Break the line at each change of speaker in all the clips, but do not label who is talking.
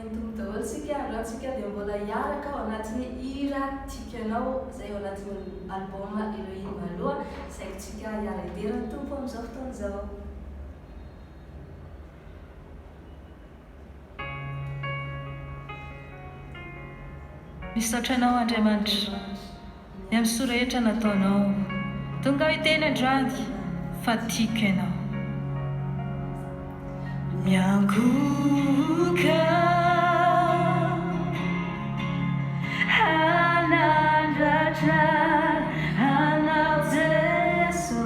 entomby daholo sika androantsika dia mbola hiaraka ao anatin'ny hira tikanao izay ao anatin'ny alboma ireo hira maloha saintsika hiara iderany tompo amin'izao fotoana izao.
Misaotra anao Andriamanitra ny amin'ny soa rehetra nataonao, tonga hiteny androany fa tiako ianao. Miangoka hanandratra anao Jesosy,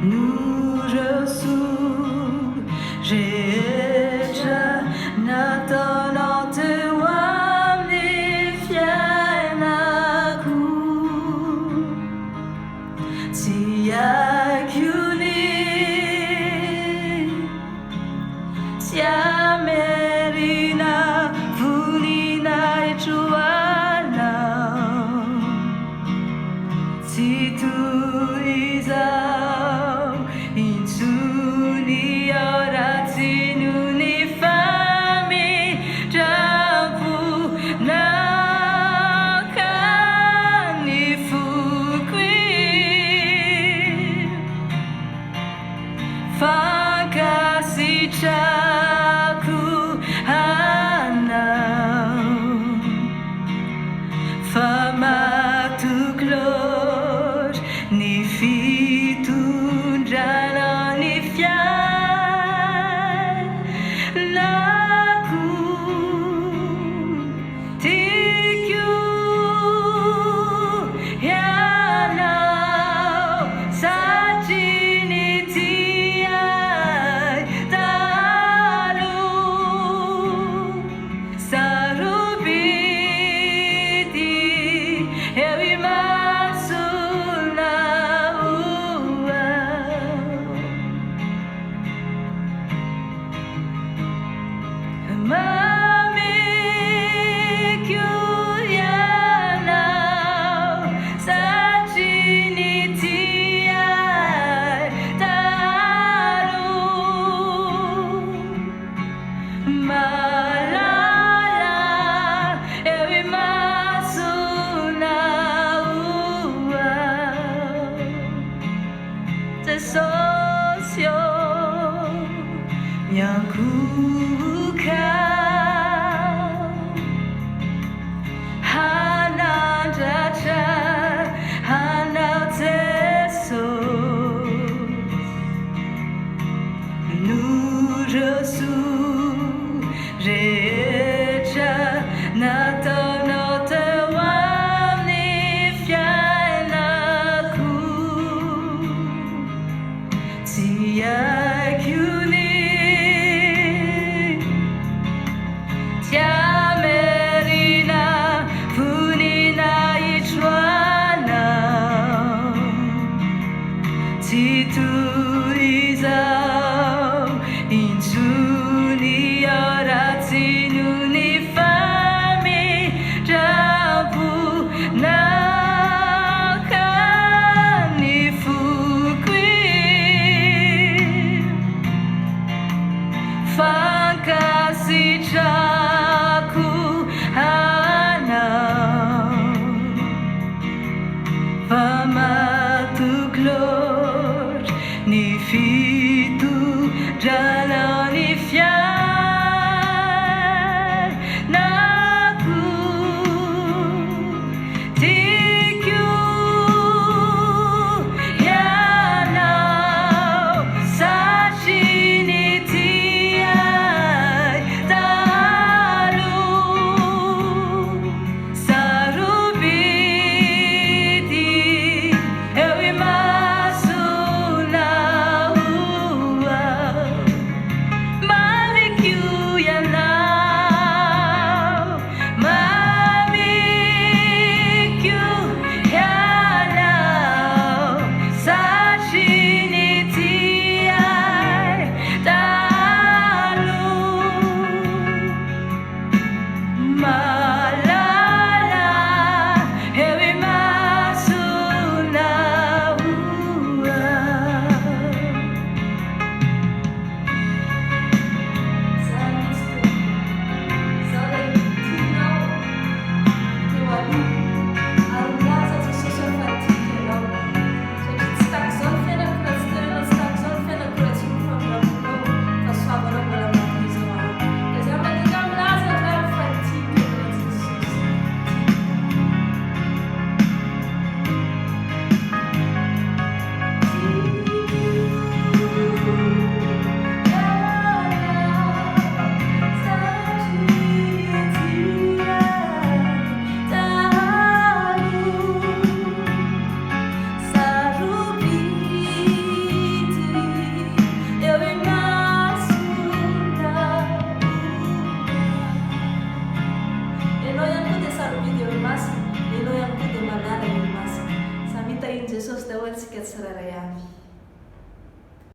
nureo soa rehetra nataonao teo amin'ny fiainako, tsy haiko Amerina voninahitro anao, tsy toy izao intsony ao raha tsy noho ny famindramponao ka ny fokoy fankasitrako fa matoklôry ny fitondranao ny fiainako, tiako ianao satria ny tiay taloha sarobidy eo imasonao mameko ianao satria ny tiay taloha malala eo imasonao Jesosy io miangoka hanandratra anao Jesosy, nureo soa rehetra nataonao teo amin'ny fiainako, tsy haiko tsy Amerina voninahitro anao, tsy toy izao intsony ao raha tsy noho ny famindramponao ka ny fokoy fankasitrako anao fa matoklôry ny fitondranao